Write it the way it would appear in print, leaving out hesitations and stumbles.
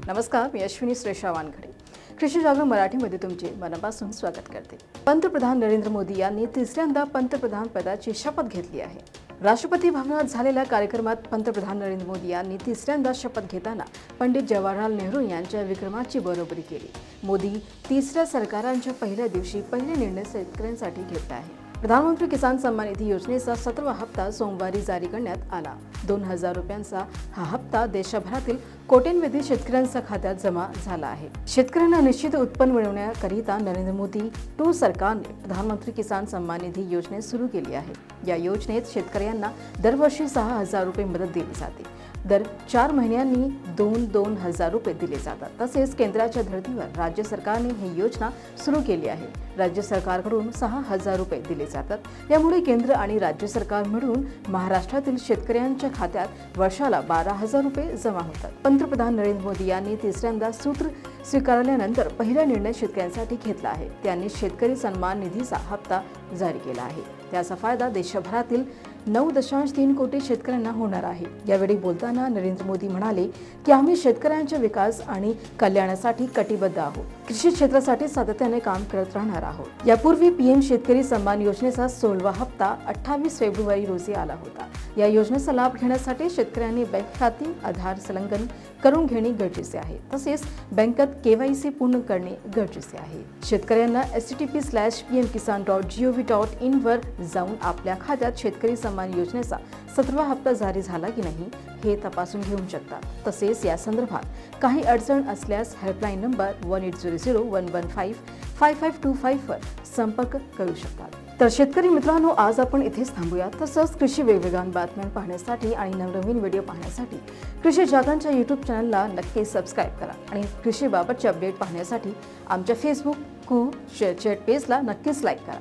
नमस्कार, मी अश्विनी श्रेषा वानखडे. कृषी जागरण मराठीमध्ये तुमचे मनापासून स्वागत करते. पंतप्रधान नरेंद्र मोदी यांनी तिसऱ्यांदा पंतप्रधान पदाची शपथ घेतली आहे. राष्ट्रपती भवनात झालेल्या कार्यक्रमात पंतप्रधान नरेंद्र मोदी यांनी तिसऱ्यांदा शपथ घेताना पंडित जवाहरलाल नेहरू यांच्या विक्रमाची बरोबरी केली. मोदी तिसऱ्या सरकारांच्या पहिल्या दिवशी पहिले निर्णय शेतकऱ्यांसाठी घेतला आहे. प्रधानमंत्री किसान सन्मान निधी योजनेचा 17वा हप्ता सोमवारी जारी करण्यात आला. 2,000 रुपयांचा हा हप्ता देशभरातील कोट्यवधी शेतकऱ्यांच्या खात्यात जमा झाला आहे. शेतकऱ्यांना निश्चित उत्पन्न मिळवण्याकरिता नरेंद्र मोदी टू सरकारने प्रधानमंत्री किसान सन्मान निधी योजना सुरू केली आहे. या योजनेत शेतकऱ्यांना दरवर्षी 6,000 रुपये मदत दिली जाते. दर 4 महिन्यांनी 2,000 रुपये दिले जातात. तसेच केंद्राच्या धर्तीवर राज्य सरकारने ही योजना सुरू केली आहे. राज्य सरकारकडून 6,000 रुपये दिले जातात. यामुळे केंद्र आणि राज्य सरकार मिळून महाराष्ट्रातील शेतकऱ्यांच्या खात्यात वर्षाला 12,000 रुपये जमा होतात. पंतप्रधान नरेंद्र मोदी यांनी तिसऱ्यांदा सूत्र स्वीकारल्यानंतर पहिला निर्णय शेतकऱ्यांसाठी घेतला आहे. त्यांनी शेतकरी सन्मान निधीचा हप्ता जारी केला आहे. त्याचा फायदा देशभरातील 9.3 कोटी शेतकऱ्यांना होणार आहे. यावेळी बोलताना नरेंद्र मोदी म्हणाले की आम्ही शेतकऱ्यांच्या विकास आणि कल्याणासाठी कटिबद्ध आहोत. कृषी क्षेत्रासाठी सातत्याने काम करत राहणार आहोत. यापूर्वी पीएम शेतकरी सन्मान योजनेचा 16वा हप्ता 28 फेब्रुवारी रोजी आला होता. या योजनेचा लाभ घेण्यासाठी शेतकऱ्यांनी बँक खाते आधार संलग्न करून घेणे गरजेचे आहे. तसेच बँकेत KYC पूर्ण करणे गरजेचे आहे. शेतकऱ्यांना http://pmkisan.gov.in वर जाऊन आपल्या खात्यात शेतकरी सन्मान योजनेचा 17वा हप्ता जारी झाला की नाही हे तपासून घेऊ शकतात. तसेच या संदर्भात काही अडचण असल्यास हेल्पलाईन नंबर 1800-115-5525 वर संपर्क करू शकतात. तर शेतकरी मित्रांनो, आज आपण इथेच थांबूया. तसंच कृषी वेगवेगळ्या बातम्या पाहण्यासाठी आणि नवनवीन व्हिडिओ पाहण्यासाठी कृषी जागरणच्या YouTube चॅनलला नक्की सबस्क्राईब करा आणि कृषीबाबतचे अपडेट पाहण्यासाठी आमच्या Facebook शेअर पेजला नक्कीच लाईक करा.